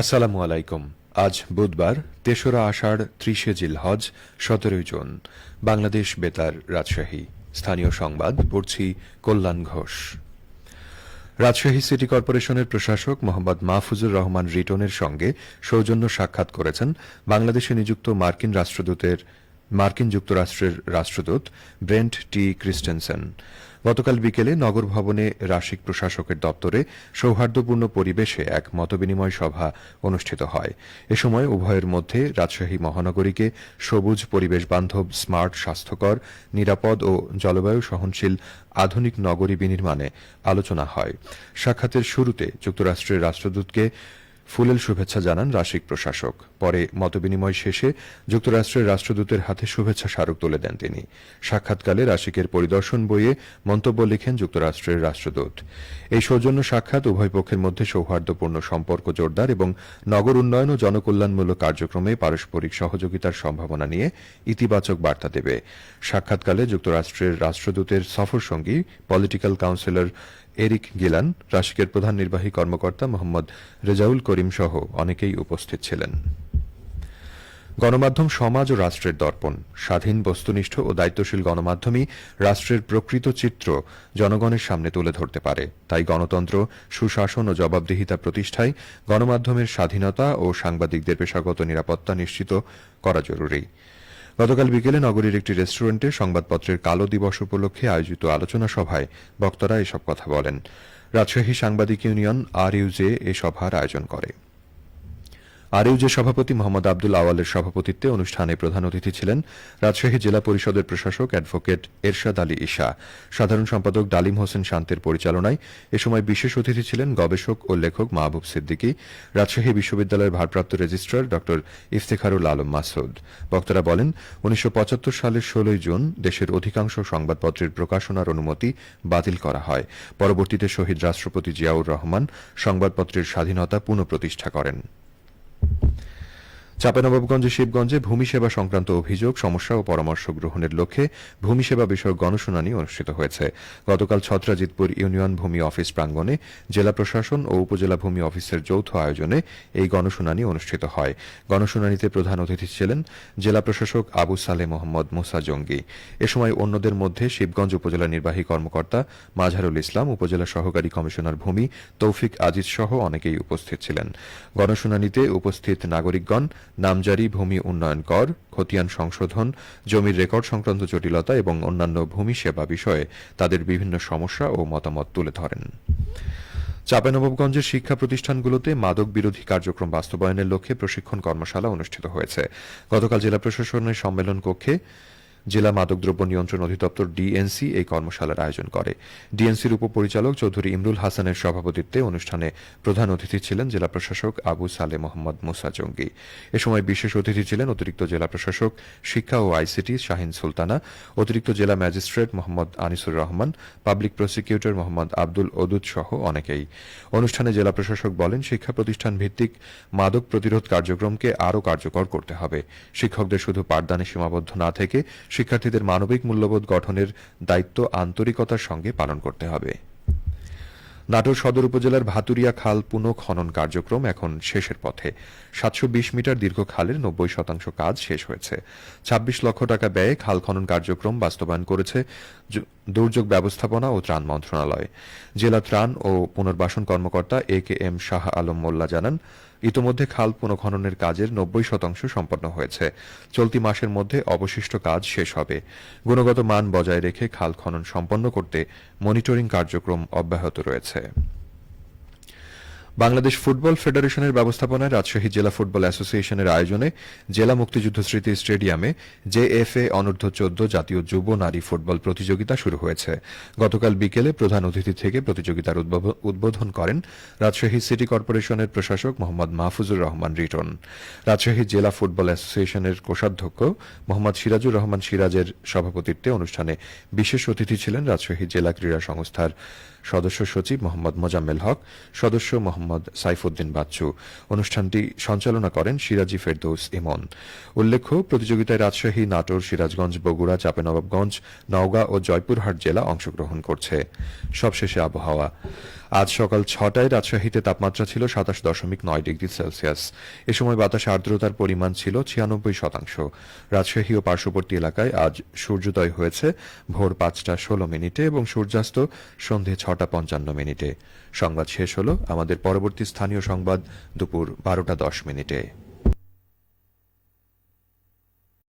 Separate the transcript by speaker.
Speaker 1: আসসালামু আলাইকুম। আজ বুধবার ৩রা আষাঢ় ৩০ জিলহজ ১৭ জুন। বাংলাদেশ বেতার রাজশাহী। স্থানীয় সংবাদ পড়ছি কল্যাণ ঘোষ। রাজশাহী সিটি কর্পোরেশনের প্রশাসক মোহাম্মদ মাহফুজুর রহমান রিটনের সঙ্গে সৌজন্য সাক্ষাৎ করেছেন বাংলাদেশে নিযুক্ত মার্কিন যুক্তরাষ্ট্রের রাষ্ট্রদূত ব্রেন্ট টি ক্রিস্টেনসেন। গতকাল বিকেলে নগর ভবনে রাশিক প্রশাসকের দপ্তরে সৌহার্দ্যপূর্ণ পরিবেশে এক মতবিনিময় সভা অনুষ্ঠিত হয়। এ সময় উভয়ের মধ্যে রাজশাহী মহানগরীকে সবুজ, পরিবেশ বান্ধব, স্মার্ট, স্বাস্থ্যকর, নিরাপদ ও জলবায়ু সহনশীল আধুনিক নগরী বিনির্মাণে আলোচনা হয়। সাক্ষাতের শুরুতে যুক্তরাষ্ট্রের রাষ্ট্রদূতকে ফুলেল শুভেচ্ছা জানান রাশিক প্রশাসক। পরে মতবিনিময় শেষে যুক্তরাষ্ট্রের রাষ্ট্রদূতের হাতে শুভেচ্ছা স্মারক তুলে দেন তিনি। সাক্ষাৎকালে রাশিকের পরিদর্শন বইয়ে মন্তব্য লিখেন যুক্তরাষ্ট্রের রাষ্ট্রদূত। এই সৌজন্য সাক্ষাৎ উভয় পক্ষের মধ্যে সৌহার্দ্যপূর্ণ সম্পর্ক জোরদার এবং নগর উন্নয়ন ও জনকল্যাণমূলক কার্যক্রমে পারস্পরিক সহযোগিতার সম্ভাবনা নিয়ে ইতিবাচক বার্তা দেবে। সাক্ষাৎকালে যুক্তরাষ্ট্রের রাষ্ট্রদূতের সফরসঙ্গী পলিটিক্যাল কাউন্সিলর এরিক গিলান, রাশিকের প্রধান নির্বাহী কর্মকর্তা মোহাম্মদ রেজাউল করিম সহ অনেকেই উপস্থিত ছিলেন। গণমাধ্যম সমাজ ও রাষ্ট্রের দর্পণ। স্বাধীন, বস্তুনিষ্ঠ ও দায়িত্বশীল গণমাধ্যমই রাষ্ট্রের প্রকৃত চিত্র জনগণের সামনে তুলে ধরতে পারে। তাই গণতন্ত্র, সুশাসন ও জবাবদিহিতা প্রতিষ্ঠায় গণমাধ্যমের স্বাধীনতা ও সাংবাদিকদের পেশাগত নিরাপত্তা নিশ্চিত করা জরুরি। গতকাল বিকেলে নগরীর একটি রেস্টুরেন্টে সংবাদপত্রের কালো দিবস উপলক্ষে আয়োজিত আলোচনা সভায় বক্তারা এসব কথা বলেন। রাজশাহী সাংবাদিক ইউনিয়ন আরইউজে এ সভার আয়োজন করে। আরইউজে সভাপতি মোহাম্মদ আব্দুল আওয়ালের সভাপতিত্বে অনুষ্ঠানে প্রধান অতিথি ছিলেন রাজশাহী জেলা পরিষদের প্রশাসক অ্যাডভোকেট এরশাদ আলী ঈশা। সাধারণ সম্পাদক ডালিম হোসেন শান্তের পরিচালনায় এ সময় বিশেষ অতিথি ছিলেন গবেষক ও লেখক মাহবুব সিদ্দিকী, রাজশাহী বিশ্ববিদ্যালয়ের ভারপ্রাপ্ত রেজিস্ট্রার ড ইফতেখারুল আলম মাসুদ। বক্তারা বলেন, ১৯৭৫ সালের ১৬ জুন দেশের অধিকাংশ সংবাদপত্রের প্রকাশনার অনুমতি বাতিল করা হয়। পরবর্তীতে শহীদ রাষ্ট্রপতি জিয়াউর রহমান সংবাদপত্রের স্বাধীনতা পুনঃপ্রতিষ্ঠা করেন। চাঁপাইনবাবগঞ্জে শিবগঞ্জে ভূমি সেবা সংক্রান্ত অভিযোগ, সমস্যা ও পরামর্শ গ্রহণের লক্ষ্যে ভূমি সেবা বিষয়ক গণশুনানি অনুষ্ঠিত হয়েছে। গতকাল ছত্রাজিতপুর ইউনিয়ন ভূমি অফিস প্রাঙ্গণে জেলা প্রশাসন ও উপজেলা ভূমি অফিসের যৌথ আয়োজনে এই গণশুনানি অনুষ্ঠিত হয়। গণশুনানিতে প্রধান অতিথি ছিলেন জেলা প্রশাসক আবু সালে মোহাম্মদ মুসা জঙ্গি। এ সময় অন্যদের মধ্যে শিবগঞ্জ উপজেলা নির্বাহী কর্মকর্তা মাজহারুল ইসলাম, উপজেলা সহকারী কমিশনার ভূমি তৌফিক আজিজ সহ অনেকেই উপস্থিত ছিলেন। গণশুনানিতে উপস্থিত নাগরিকগণ নামজারি, ভূমি উন্নয়ন কর, খতিয়ান সংশোধন, জমির রেকর্ড সংক্রান্ত জটিলতা এবং অন্যান্য ভূমি সেবা বিষয়ে তাদের বিভিন্ন সমস্যা ও মতামত তুলে ধরেন। চাঁপাইনবাবগঞ্জের শিক্ষা প্রতিষ্ঠানগুলোতে মাদক বিরোধী কার্যক্রম বাস্তবায়নের লক্ষ্যে প্রশিক্ষণ কর্মশালা অনুষ্ঠিত হয়েছে। গতকাল জেলা প্রশাসনের সম্মেলন কক্ষে জেলা মাদকদ্রব্য নিয়ন্ত্রণ অধিদপ্তর ডিএনসি এই কর্মশালার আয়োজন করে। ডিএনসির উপপরিচালক চৌধুরী ইমরুল হাসানের সভাপতিত্বে অনুষ্ঠানে প্রধান অতিথি ছিলেন জেলা প্রশাসক আবু সালে মোহাম্মদ মুসা জঙ্গি। এ সময় বিশেষ অতিথি ছিলেন অতিরিক্ত জেলা প্রশাসক শিক্ষা ও আইসিটি শাহিন সুলতানা, অতিরিক্ত জেলা magistrate Mohammad Anisur Rahman, public prosecutor Mohammad Abdul ওদুদ সহ অনেকেই। অনুষ্ঠানে জেলা প্রশাসক বলেন, শিক্ষা প্রতিষ্ঠান ভিত্তিক মাদক প্রতিরোধ কার্যক্রমকে আরও কার্যকর করতে হবে। শিক্ষকদের শুধু পাঠদানে সীমাবদ্ধ না থেকে শিক্ষার্থীদের মানবিক মূল্যবোধ গঠনের দায়িত্ব আন্তরিকতার সঙ্গে পালন করতে হবে। নাটোর সদর উপজেলার ভাতুরিয়া খাল পুনঃখনন কার্যক্রম এখন শেষের পথে। ৭২০ মিটার দীর্ঘ খালের ৯০% কাজ শেষ হয়েছে। ২৬ লক্ষ টাকা ব্যয়ে খাল খনন কার্যক্রম বাস্তবায়ন করেছে দুর্যোগ ব্যবস্থাপনা ও ত্রাণ মন্ত্রণালয়। জেলা ত্রাণ ও পুনর্বাসন কর্মকর্তা একেএম শাহ আলম মোল্লা জানান, ইতোমধ্যে খাল পুনঃখননের কাজের ৯০% সম্পন্ন হয়েছে। চলতি মাসের মধ্যে অবশিষ্ট কাজ শেষ হবে। গুণগত মান বজায় রেখে খাল খনন সম্পন্ন করতে মনিটরিং কার্যক্রম অব্যাহত রয়েছে। বাংলাদেশ ফুটবল ফেডারেশনের ব্যবস্থাপনায় রাজশাহী জেলা ফুটবল অ্যাসোসিয়েশনের আয়োজনে জেলা মুক্তিযুদ্ধ স্মৃতি স্টেডিয়ামে জেএফএ অনূর্ধ্ব ১৪ জাতীয় যুব নারী ফুটবল প্রতিযোগিতা শুরু হয়েছে। গতকাল বিকেলে প্রধান অতিথি থেকে প্রতিযোগিতার উদ্বোধন করেন রাজশাহী সিটি কর্পোরেশনের প্রশাসক মোহাম্মদ মাহফুজুর রহমান রিটন। রাজশাহী জেলা ফুটবল অ্যাসোসিয়েশনের কোষাধ্যক্ষ মোহাম্মদ সিরাজুর রহমান সিরাজের সভাপতিত্বে অনুষ্ঠানে বিশেষ অতিথি ছিলেন রাজশাহী জেলা ক্রীড়া সংস্থার সদস্য সচিব মোহাম্মদ মোজাম্মেল হক, সদস্য মোহাম্মদ সাইফুদ্দিন বাচ্চু। অনুষ্ঠানটি সঞ্চালনা করেন সিরাজি ফেরদৌস ইমন। উল্লেখ্য, প্রতিযোগিতায় রাজশাহী, নাটোর, সিরাজগঞ্জ, বগুড়া, চাঁপাইনবাবগঞ্জ, নওগাঁ ও জয়পুরহাট জেলা অংশগ্রহণ করছে। সবশেষে আবহাওয়া। আজ সকাল ৬টায় রাজশাহীতে তাপমাত্রা ছিল ২৭.৯ ডিগ্রি সেলসিয়াস। এ সময় বাতাসে আর্দ্রতার পরিমাণ ছিল ৯৬%। রাজশাহী ও পার্শ্ববর্তী এলাকায় আজ সূর্যোদয় হয়েছে ভোর ৫টা ১৬ মিনিটে এবং সূর্যাস্ত সন্ধে ৬টা ৫৫ মিনিটে। সংবাদ শেষ হল। আমাদের পরবর্তী স্থানীয় সংবাদ দুপুর ১২টা ১০ মিনিটে।